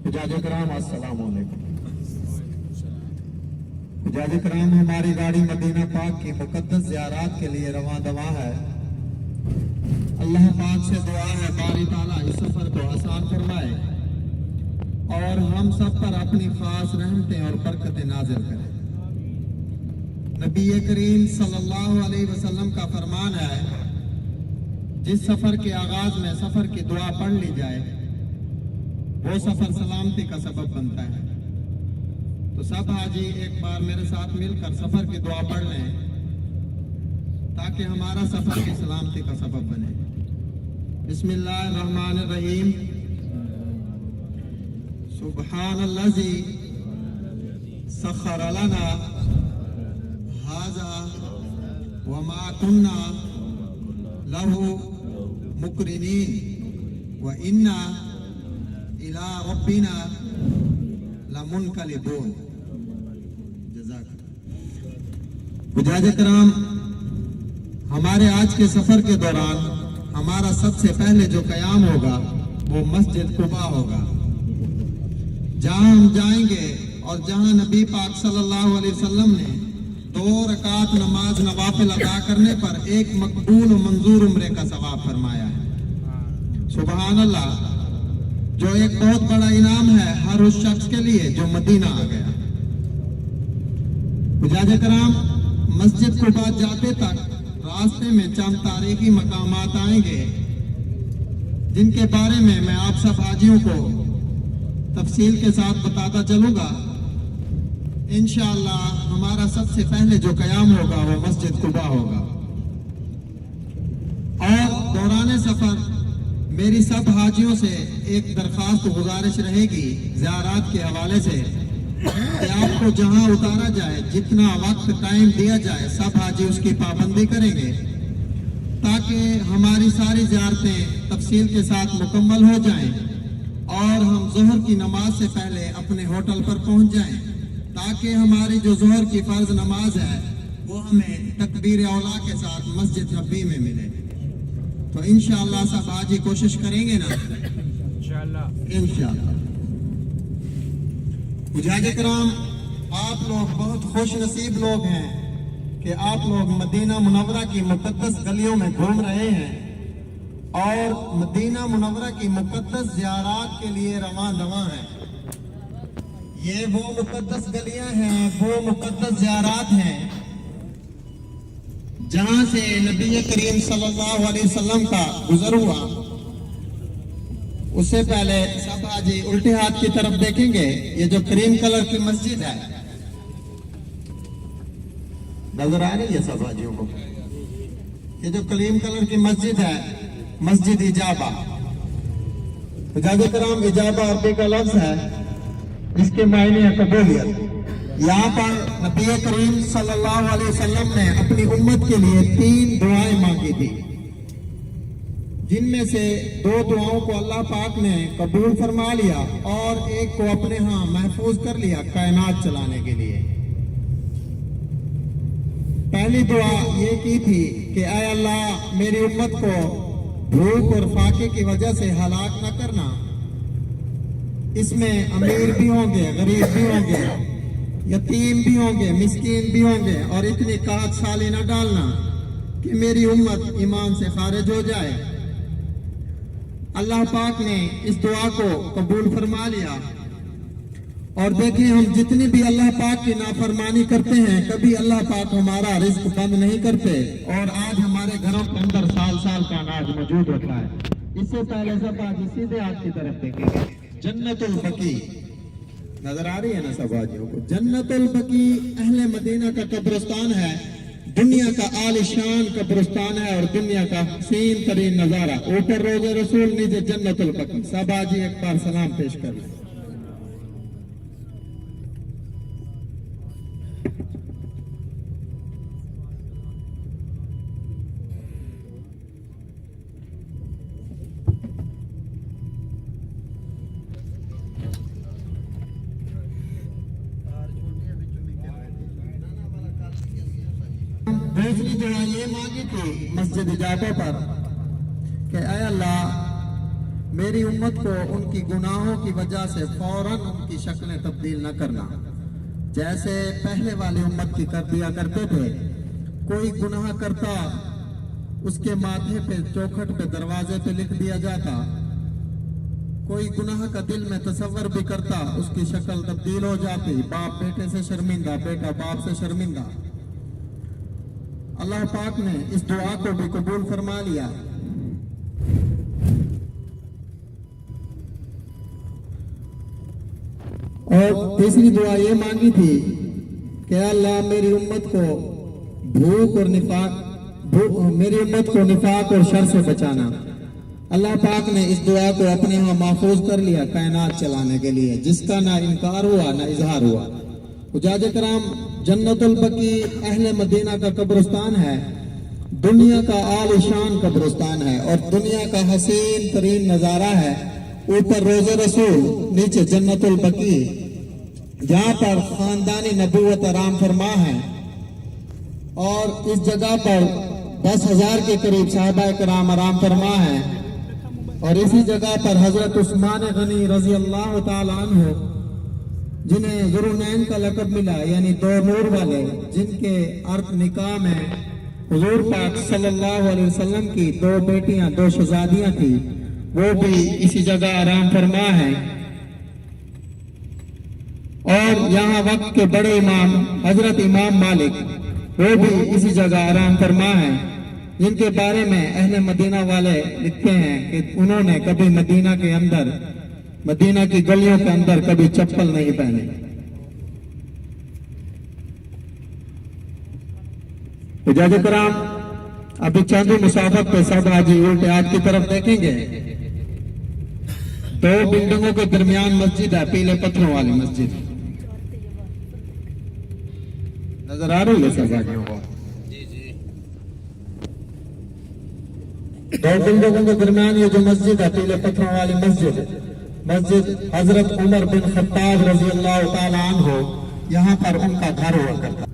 حجاج کرام السلام علیکم۔ حجاج کرام، ہماری گاڑی مدینہ پاک کی مقدس زیارات کے لیے رواں دواں ہے۔ اللہ پاک سے دعا ہے باری تعالیٰ اس سفر کو آسان فرمائے اور ہم سب پر اپنی خاص رحمتیں اور برکتیں نازل کرے۔ نبی کریم صلی اللہ علیہ وسلم کا فرمان ہے، جس سفر کے آغاز میں سفر کی دعا پڑھ لی جائے وہ سفر سلامتی کا سبب بنتا ہے۔ تو سب حاجی ایک بار میرے ساتھ مل کر سفر کی دعا پڑھ لیں تاکہ ہمارا سفر کی سلامتی کا سبب بنے۔ بسم اللہ الرحمن الرحیم۔ سبحان الذی سخر لنا ھذا وما كنا له مقرنین وإنا إِلَىٰ رَبِّنَا لَمُنْقَلِبُونَ۔ جزاک اللہ۔ حجاج کرام، ہمارے آج کے سفر کے دوران ہمارا سب سے پہلے جو قیام ہوگا وہ مسجد قباء ہوگا، جہاں ہم جائیں گے اور جہاں نبی پاک صلی اللہ علیہ وسلم نے 2 رکعت نماز نوافل ادا کرنے پر ایک مقبول و منظور عمرے کا ثواب فرمایا ہے۔ سبحان اللہ، جو ایک بہت بڑا انعام ہے ہر اس شخص کے لیے جو مدینہ آ گیا۔ حجاج کرام، مسجد قباء جاتے تک راستے میں چند تاریخی مقامات آئیں گے جن کے بارے میں آپ سب حاجیوں کو تفصیل کے ساتھ بتاتا چلوں گا۔ انشاءاللہ ہمارا سب سے پہلے جو قیام ہوگا وہ مسجد قباء ہوگا، اور دوران سفر میری سب حاجیوں سے ایک درخواست گزارش رہے گی زیارات کے حوالے سے کہ آپ کو جہاں اتارا جائے، جتنا وقت ٹائم دیا جائے، سب حاجی اس کی پابندی کریں گے تاکہ ہماری ساری زیارتیں تفصیل کے ساتھ مکمل ہو جائیں اور ہم ظہر کی نماز سے پہلے اپنے ہوٹل پر پہنچ جائیں، تاکہ ہماری جو ظہر کی فرض نماز ہے وہ ہمیں تکبیر اولیٰ کے ساتھ مسجد نبی میں ملے۔ تو انشاءاللہ سب حاجی کوشش کریں گے نا؟ انشاءاللہ۔ حجاج کرام، آپ لوگ بہت خوش نصیب لوگ ہیں کہ آپ لوگ مدینہ منورہ کی مقدس گلیوں میں گھوم رہے ہیں اور مدینہ منورہ کی مقدس زیارات کے لیے رواں دواں ہیں۔ یہ وہ مقدس گلیاں ہیں، وہ مقدس زیارات ہیں جہاں سے نبی کریم صلی اللہ علیہ وسلم کا گزر ہوا۔ اس سے پہلے سب حاجی الٹے ہاتھ کی طرف دیکھیں گے، یہ جو کریم کلر کی مسجد ہے نظر آ رہی ہے سب حاجیوں کو؟ یہ جو کریم کلر کی مسجد ہے مسجد اجابہ۔ حجاج کرام، اجابہ عربی کا لفظ ہے، اس کے معنی ہے قبولیت۔ یہاں پر نبی کریم صلی اللہ علیہ وسلم نے اپنی امت کے لیے 3 دعائیں مانگی تھی، جن میں سے 2 دعاؤں کو اللہ پاک نے قبول فرما لیا اور ایک کو اپنے ہاں محفوظ کر لیا کائنات چلانے کے لیے۔ پہلی دعا یہ کی تھی کہ اے اللہ، میری امت کو بھوک اور فاقے کی وجہ سے ہلاک نہ کرنا، اس میں امیر بھی ہوں گے، غریب بھی ہوں گے، یتیم بھی ہوں گے، مسکین بھی ہوں گے، اور اتنی قحط سالی نہ ڈالنا کہ میری امت ایمان سے خارج ہو جائے۔ اللہ پاک نے اس دعا کو قبول فرما لیا، اور دیکھیں ہم جتنی بھی اللہ پاک کی نافرمانی کرتے ہیں کبھی اللہ پاک ہمارا رزق بند نہیں کرتے، اور آج ہمارے گھروں کے اندر سال سال کا اناج موجود ہوتا ہے۔ اس سے پہلے سب آج سیدھے ہاتھ کی طرف دیکھیں گے، جنت البقیع نظر آ رہی ہے نا سب حاجیوں کو؟ جنت البقیع اہل مدینہ کا قبرستان ہے، دنیا کا عالی شان قبرستان ہے اور دنیا کا حسین ترین نظارہ۔ اوپر روض رسول، نیچے جنت البقیع۔ سب حاجی ایک بار سلام پیش کر لیں۔ دوسری دعا یہ مانگی تھی مسجد اجابہ پر کہ اے اللہ، میری امت کو ان کی گناہوں کی وجہ سے فوراً ان کی شکلیں تبدیل نہ کرنا، جیسے پہلے والی امت کی کر دیا کرتے تھے۔ کوئی گناہ کرتا اس کے ماتھے پہ چوکھٹ پہ دروازے پہ لکھ دیا جاتا، کوئی گناہ کا دل میں تصور بھی کرتا اس کی شکل تبدیل ہو جاتی، باپ بیٹے سے شرمندہ، بیٹا باپ سے شرمندہ۔ اللہ پاک نے اس دعا کو بھی قبول فرما لیا۔ اور تیسری دعا یہ مانگی تھی کہ اللہ میری امت کو نفاق اور شر سے بچانا۔ اللہ پاک نے اس دعا کو اپنے ہاں محفوظ کر لیا کائنات چلانے کے لیے، جس کا نہ انکار ہوا نہ اظہار ہوا۔ حجاج کرام، جنت البقیع اہل مدینہ کا قبرستان ہے، دنیا کا عالی شان قبرستان ہے اور دنیا کا حسین ترین نظارہ ہے۔ اوپر روضہ رسول، نیچے جنت البقیع، جہاں پر خاندانی نبوت آرام فرما ہے، اور اس جگہ پر 10,000 کے قریب صحابہ کرام آرام فرما ہے، اور اسی جگہ پر حضرت عثمان غنی رضی اللہ تعالیٰ عنہ، جنہیں ذوالنورین کا لقب ملا، یعنی دو نور والے، جن کے عرق نکاح میں حضور پاک صلی اللہ علیہ وسلم کی 2 بیٹیاں 2 شہزادیاں تھیں، وہ بھی اسی جگہ آرام فرما ہے۔ اور یہاں وقت کے بڑے امام حضرت امام مالک، وہ بھی اسی جگہ آرام فرما ہے، جن کے بارے میں اہل مدینہ والے لکھتے ہیں کہ انہوں نے کبھی مدینہ کے اندر، مدینہ کی گلیوں کے اندر کبھی چپل نہیں پہنے۔ حجاج کرام، ابھی چاندی مسافت پہ سب حاجی الٹے ہاتھ کی طرف دیکھیں گے، 2 بلڈنگوں کے درمیان مسجد ہے، پیلے پتھروں والی مسجد، نظر آ رہی ہے سب حاجیوں کو؟ 2 بلڈنگوں کے درمیان یہ جو مسجد ہے، پیلے پتھروں والی مسجد، مسجد حضرت عمر بن خطاب رضی اللہ تعالی عنہ، یہاں پر ان کا گھر ہوا کرتا۔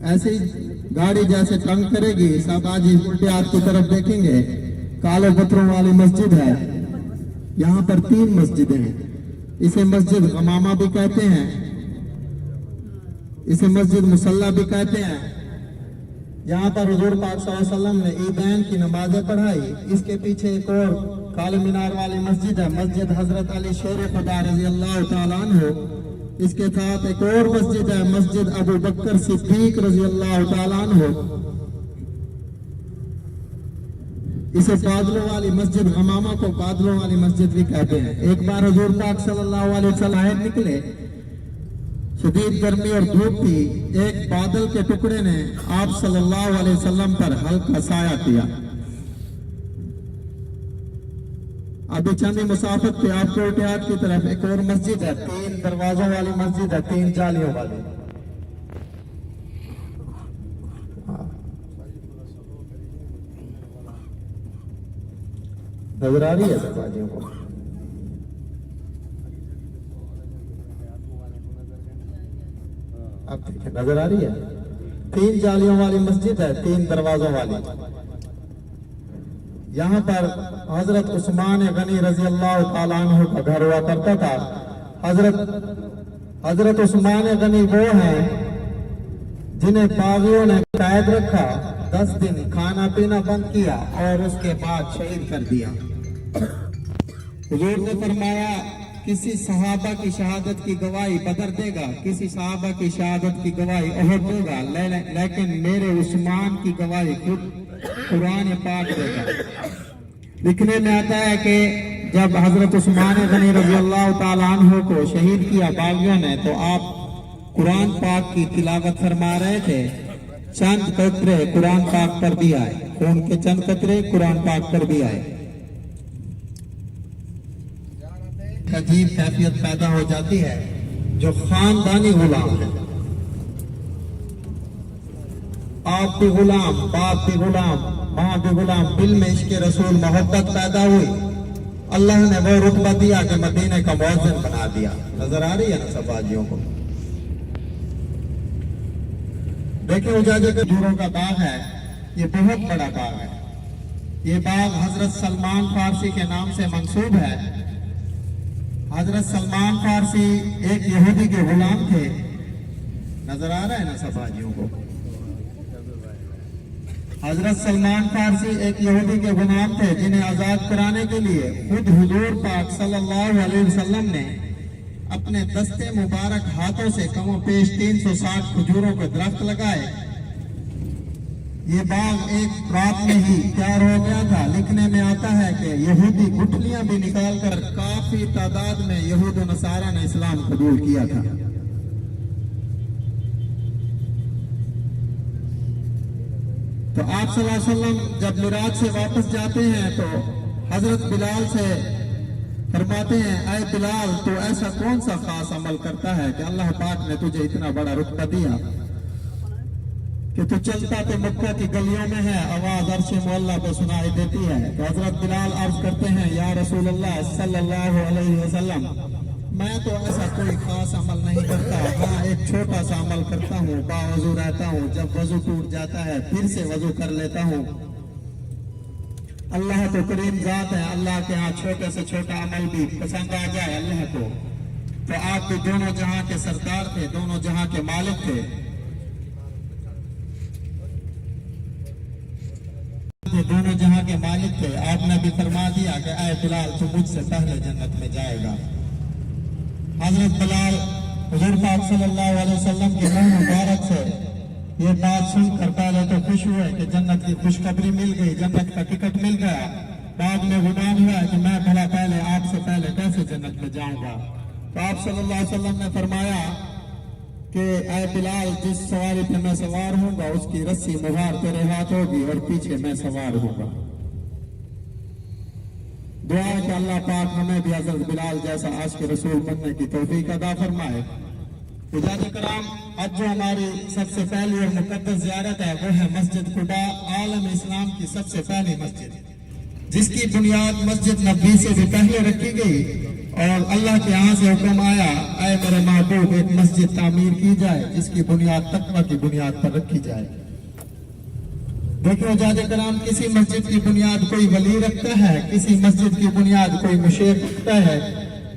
ایسی گاڑی جیسے تنگ کرے گی، سب آج الٹے ہاتھ کی طرف دیکھیں گے، کالے پتھروں والی مسجد ہے۔ یہاں پر 3 مسجدیں ہیں، اسے مسجد غمامہ بھی کہتے ہیں، اسے مسجد مصلی بھی کہتے ہیں۔ یہاں پر حضور پاک صلی اللہ علیہ وسلم نے عیدین کی نمازیں پڑھائی۔ اس کے پیچھے ایک اور کالے مینار والی مسجد ہے، مسجد حضرت علی شیر خدا رضی اللہ تعالیٰ عنہ۔ اس کے ساتھ ایک اور مسجد ہے، مسجد ابو بکر صدیق رضی اللہ تعالیٰ عنہ، اسے بادلوں والی مسجد، غمامہ کو بادلوں والی مسجد بھی کہتے ہیں۔ ایک بار حضور پاک صلی اللہ علیہ وسلم باہر نکلے، شدید گرمی اور دھوپ تھی، ایک بادل کے ٹکڑے نے آپ صلی اللہ علیہ وسلم پر ہلکا سایہ کیا۔ ابھی چندی مسافت پہ آپ کو الٹے ہاتھ کی طرف ایک اور مسجد ہے، 3 دروازوں والی مسجد ہے، 3 جالیوں والی۔ نظر آ رہی ہے سب حاجیوں کو؟ اب دیکھیں، نظر آ رہی ہے؟ 3 جالیوں والی مسجد ہے، 3 دروازوں والی۔ یہاں پر حضرت عثمان غنی رضی اللہ تعالیٰ عنہ کا گھر ہوا کرتا تھا۔ حضرت عثمان غنی وہ ہیں جنہیں باغیوں نے قید رکھا، 10 دن کھانا پینا بند کیا اور اس کے بعد شہید کر دیا۔ حضور نے فرمایا کسی صحابہ کی شہادت کی گواہی بدر دے گا، کسی صحابہ کی شہادت کی گواہی احد دے گا، لیکن میرے عثمان کی گواہی خود قرآن پاک دے گا۔ لکھنے میں آتا ہے کہ جب حضرت عثمان غنی رضی اللہ تعالیٰ عنہ کو شہید کیا باغیوں نے، تو آپ قرآن پاک کی تلاوت فرما رہے تھے، چند قطرے قرآن پاک پر بھی آئے، خون کے چند قطرے قرآن پاک پر بھی آئے۔ عجیب کیفیت پیدا ہو جاتی ہے، جو خاندانی غلام ہے، آپ بھی غلام، باپ بھی غلام، ماں بھی غلام، دل میں عشق رسول محبت پیدا ہوئی، اللہ نے وہ رتبہ دیا کہ مدینے کا مؤذن بنا دیا۔ نظر آ رہی ہے نا سب حاجیوں کو؟ دیکھیں حجاج کے کھجوروں کا باغ ہے، یہ بہت بڑا باغ ہے، یہ باغ حضرت سلمان فارسی کے نام سے منسوب ہے۔ حضرت سلمان فارسی ایک یہودی کے غلام تھے، نظر آ رہا ہے نا سب حاجیوں کو؟ حضرت سلمان فارسی ایک یہودی کے غلام تھے جنہیں آزاد کرانے کے لیے خود حضور پاک صلی اللہ علیہ وسلم نے اپنے دستے مبارک ہاتھوں سے کم و بیش 360 کھجوروں کے درخت لگائے۔ یہ باغ ایک رات میں ہی تیار ہو گیا تھا۔ لکھنے میں آتا ہے کہ یہودی گٹھلیاں بھی نکال کر کافی تعداد میں یہود و نصارہ نے اسلام قبول کیا تھا۔ تو آپ صلی اللہ علیہ وسلم جب معراج سے واپس جاتے ہیں تو حضرت بلال سے فرماتے ہیں، اے بلال تو ایسا کون سا خاص عمل کرتا ہے کہ اللہ پاک نے تجھے اتنا بڑا رتبہ دیا کہ تو چلتا تو مکہ کی گلیوں میں ہے، آواز عرش معلیٰ پہ سنائی دیتی ہے۔ تو حضرت بلال عرض کرتے ہیں، یا رسول اللہ صلی اللہ علیہ وسلم، میں تو ایسا کوئی خاص عمل نہیں کرتا، ہاں ایک چھوٹا سا عمل کرتا ہوں، باوضو رہتا ہوں، جب وضو ٹوٹ جاتا ہے پھر سے وضو کر لیتا ہوں۔ اللہ تو کریم ذات ہے، اللہ کے ہاں چھوٹے سے چھوٹا عمل بھی پسند آ جائے اللہ کو۔ تو آپ بھی دونوں جہاں کے سردار تھے، دونوں جہاں کے مالک تھے، دونوں جہاں کے مالک تھے۔ آپ نے بھی فرما دیا کہ اے بلال تو مجھ سے پہلے جنت میں جائے گا۔ حضرت بلال حضور پاک صلی اللہ علیہ وسلم کے منہ مبارک سے یہ بات سن کر پہلے تو خوش ہوئے کہ جنت کی خوشخبری مل گئی، جنت کا ٹکٹ مل گیا۔ بعد میں گمان ہوا کہ میں بھلا پہلے آپ سے پہلے کیسے جنت میں جاؤں گا۔ تو آپ صلی اللہ علیہ وسلم نے فرمایا کہ اے بلال جس سواری پہ میں سوار ہوں گا اس کی رسی مہار تیرے ہاتھ ہوگی اور پیچھے میں سوار ہوں گا۔ دعا ہے کہ اللہ پاک ہمیں بھی حضرت بلال جیسا عاشق رسول بننے کی توفیق عطا فرمائے۔ حجاج کرام، آج جو ہماری سب سے پہلی اور مقدس زیارت ہے وہ ہے مسجد قباء، عالم اسلام کی سب سے پہلی مسجد، جس کی بنیاد مسجد نبی سے بھی پہلے رکھی گئی اور اللہ کے یہاں سے حکم آیا، اے میرے محبوب ایک مسجد تعمیر کی جائے جس کی بنیاد تقویٰ کی بنیاد پر رکھی جائے۔ دیکھو حجاج کرام، کسی مسجد کی بنیاد کوئی ولی رکھتا ہے، کسی مسجد کی بنیاد کوئی مشیخ رکھتا ہے،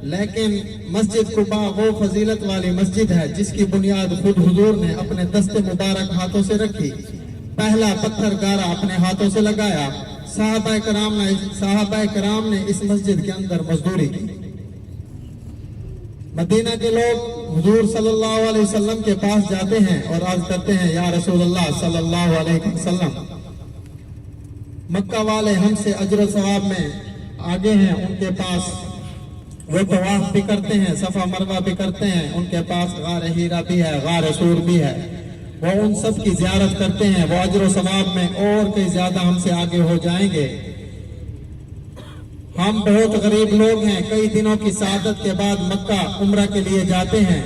لیکن مسجد قباء وہ فضیلت والی مسجد ہے جس کی بنیاد خود حضور نے اپنے دست مبارک ہاتھوں سے رکھی۔ پہلا پتھر گارا اپنے ہاتھوں سے لگایا۔ صحابہ کرام نے اس مسجد کے اندر مزدوری کی۔ مدینہ کے لوگ حضور صلی اللہ علیہ وسلم کے پاس جاتے ہیں اور عرض کرتے ہیں، یا رسول اللہ صلی اللہ علیہ وسلم، مکہ والے ہم سے اجر و ثواب میں آگے ہیں، ان کے پاس وہ طواف بھی کرتے ہیں، صفا مروہ بھی کرتے ہیں، ان کے پاس غار ہیرا بھی ہے، غار سور بھی ہے، وہ ان سب کی زیارت کرتے ہیں، وہ اجر و ثواب میں اور کئی زیادہ ہم سے آگے ہو جائیں گے۔ ہم بہت غریب لوگ ہیں، کئی دنوں کی سعادت کے بعد مکہ عمرہ کے لیے جاتے ہیں،